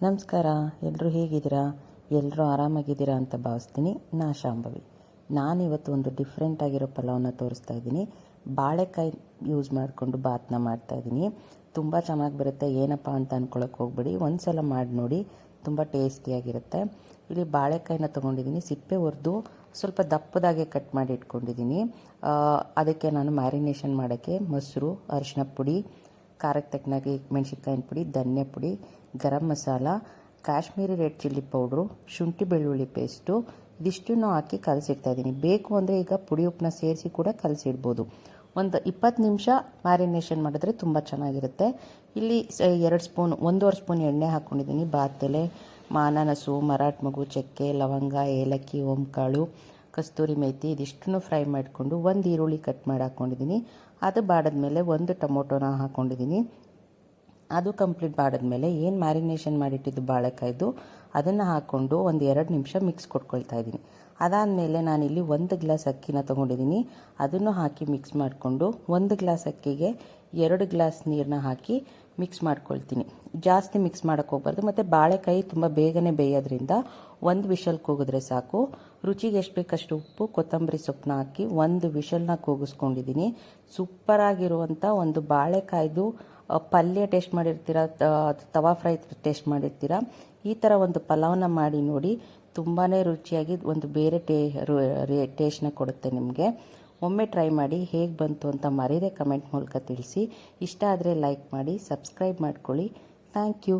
ನಮಸ್ಕಾರ. ಎಲ್ಲರೂ ಹೇಗಿದ್ದೀರಾ? ಎಲ್ಲರೂ ಆರಾಮಾಗಿದ್ದೀರಾ ಅಂತ ಭಾವಿಸ್ತೀನಿ. ನಾ ಶಾಂಭವಿ. ನಾನಿವತ್ತು ಒಂದು ಡಿಫ್ರೆಂಟ್ ಆಗಿರೋ ಪಲಾವ್ನ ತೋರಿಸ್ತಾ ಇದ್ದೀನಿ. ಬಾಳೆಕಾಯಿ ಯೂಸ್ ಮಾಡಿಕೊಂಡು ಬಾತ್ನ ಮಾಡ್ತಾಯಿದ್ದೀನಿ. ತುಂಬ ಚೆನ್ನಾಗಿ ಬರುತ್ತೆ. ಏನಪ್ಪ ಅಂತ ಅಂದ್ಕೊಳಕ್ಕೆ ಹೋಗ್ಬೇಡಿ, ಒಂದು ಸಲ ಮಾಡಿ ನೋಡಿ, ತುಂಬ ಟೇಸ್ಟಿಯಾಗಿರುತ್ತೆ. ಇಲ್ಲಿ ಬಾಳೆಕಾಯಿನ ತೊಗೊಂಡಿದ್ದೀನಿ, ಸಿಪ್ಪೆ ಒರೆದು ಸ್ವಲ್ಪ ದಪ್ಪದಾಗೆ ಕಟ್ ಮಾಡಿ ಇಟ್ಕೊಂಡಿದ್ದೀನಿ. ಅದಕ್ಕೆ ನಾನು ಮ್ಯಾರಿನೇಷನ್ ಮಾಡೋಕ್ಕೆ ಮೊಸರು, ಅರಿಶಿನ ಪುಡಿ, ಖಾರಕ್ಕೆ ತಕ್ಕನಾಗಿ ಮೆಣಸಿನ್ಕಾಯಿನ ಪುಡಿ, ಧನ್ಯ ಪುಡಿ, garam masala, Kashmiri red chilli powder, ಶುಂಠಿ ಬೆಳ್ಳುಳ್ಳಿ ಪೇಸ್ಟು ಇದಿಷ್ಟನ್ನು ಹಾಕಿ ಕಲಸಿಡ್ತಾ ಇದ್ದೀನಿ. ಬೇಕು ಅಂದರೆ ಈಗ ಪುಡಿ ಉಪ್ಪನ್ನ ಸೇರಿಸಿ ಕೂಡ ಕಲಸಿಡ್ಬೋದು. ಒಂದು 20 ನಿಮಿಷ ಮ್ಯಾರಿನೇಷನ್ ಮಾಡಿದ್ರೆ ತುಂಬ ಚೆನ್ನಾಗಿರುತ್ತೆ. ಇಲ್ಲಿ 2 ಸ್ಪೂನ್ 1.5 ಸ್ಪೂನ್ ಎಣ್ಣೆ ಹಾಕ್ಕೊಂಡಿದ್ದೀನಿ. ಬಾತೆಲೆ, ಅನಾನಸು, ಮರಾಠ ಮಗು, ಚಕ್ಕೆ, ಲವಂಗ, ಏಲಕ್ಕಿ, ಓಂಕಾಳು, ಕಸ್ತೂರಿ ಮೇಥಿ ಇದಿಷ್ಟನ್ನು ಫ್ರೈ ಮಾಡಿಕೊಂಡು ಒಂದು ಈರುಳ್ಳಿ ಕಟ್ ಮಾಡಿ ಹಾಕ್ಕೊಂಡಿದ್ದೀನಿ. ಅದು ಬಾಡಿದ್ಮೇಲೆ ಒಂದು ಟೊಮೊಟೊನ ಹಾಕ್ಕೊಂಡಿದ್ದೀನಿ. ಅದು ಕಂಪ್ಲೀಟ್ ಬಾಡಿದ್ಮೇಲೆ ಏನು ಮ್ಯಾರಿನೇಷನ್ ಮಾಡಿಟ್ಟಿದ್ದು ಬಾಳೆಕಾಯ್ದು ಅದನ್ನು ಹಾಕ್ಕೊಂಡು ಒಂದು 2 ನಿಮಿಷ ಮಿಕ್ಸ್ ಕೊಟ್ಕೊಳ್ತಾ ಇದ್ದೀನಿ. ಅದಾದಮೇಲೆ ನಾನಿಲ್ಲಿ 1 ಗ್ಲಾಸ್ ಅಕ್ಕಿನ ತೊಗೊಂಡಿದ್ದೀನಿ. ಅದನ್ನು ಹಾಕಿ ಮಿಕ್ಸ್ ಮಾಡಿಕೊಂಡು 1 ಗ್ಲಾಸ್ ಅಕ್ಕಿಗೆ 2 ಗ್ಲಾಸ್ ನೀರನ್ನ ಹಾಕಿ ಮಿಕ್ಸ್ ಮಾಡ್ಕೊಳ್ತೀನಿ. ಜಾಸ್ತಿ ಮಿಕ್ಸ್ ಮಾಡೋಕ್ಕೆ ಹೋಗ್ಬಾರ್ದು. ಮತ್ತು ಬಾಳೆಕಾಯಿ ತುಂಬ ಬೇಗನೆ ಬೇಯೋದ್ರಿಂದ 1 ವಿಷಲ್ ಕೂಗಿದ್ರೆ ಸಾಕು. ರುಚಿಗೆ ಎಷ್ಟು ಬೇಕಷ್ಟು ಉಪ್ಪು, ಕೊತ್ತಂಬರಿ ಸೊಪ್ಪನ್ನ ಹಾಕಿ 1 ವಿಷಲ್ನ ಕೂಗಿಸ್ಕೊಂಡಿದ್ದೀನಿ. ಸೂಪರಾಗಿರುವಂಥ ಒಂದು ಬಾಳೆಕಾಯ್ದು ಪಲ್ಯ ಟೇಸ್ಟ್ ಮಾಡಿರ್ತೀರ, ತವಾ ಫ್ರೈ ಟೇಸ್ಟ್ ಮಾಡಿರ್ತೀರ. ಈ ಥರ ಒಂದು ಪಲಾವ್ನ ಮಾಡಿ ನೋಡಿ, ತುಂಬಾ ರುಚಿಯಾಗಿ ಒಂದು ಬೇರೆ ಟೇಸ್ಟ್ನ ಕೊಡುತ್ತೆ ನಿಮಗೆ. ಒಮ್ಮೆ ಟ್ರೈ ಮಾಡಿ, ಹೇಗೆ ಬಂತು ಅಂತ ಮರೀದೆ ಕಮೆಂಟ್ ಮೂಲಕ ತಿಳಿಸಿ. ಇಷ್ಟ ಆದರೆ ಲೈಕ್ ಮಾಡಿ, ಸಬ್ಸ್ಕ್ರೈಬ್ ಮಾಡ್ಕೊಳ್ಳಿ. Thank you.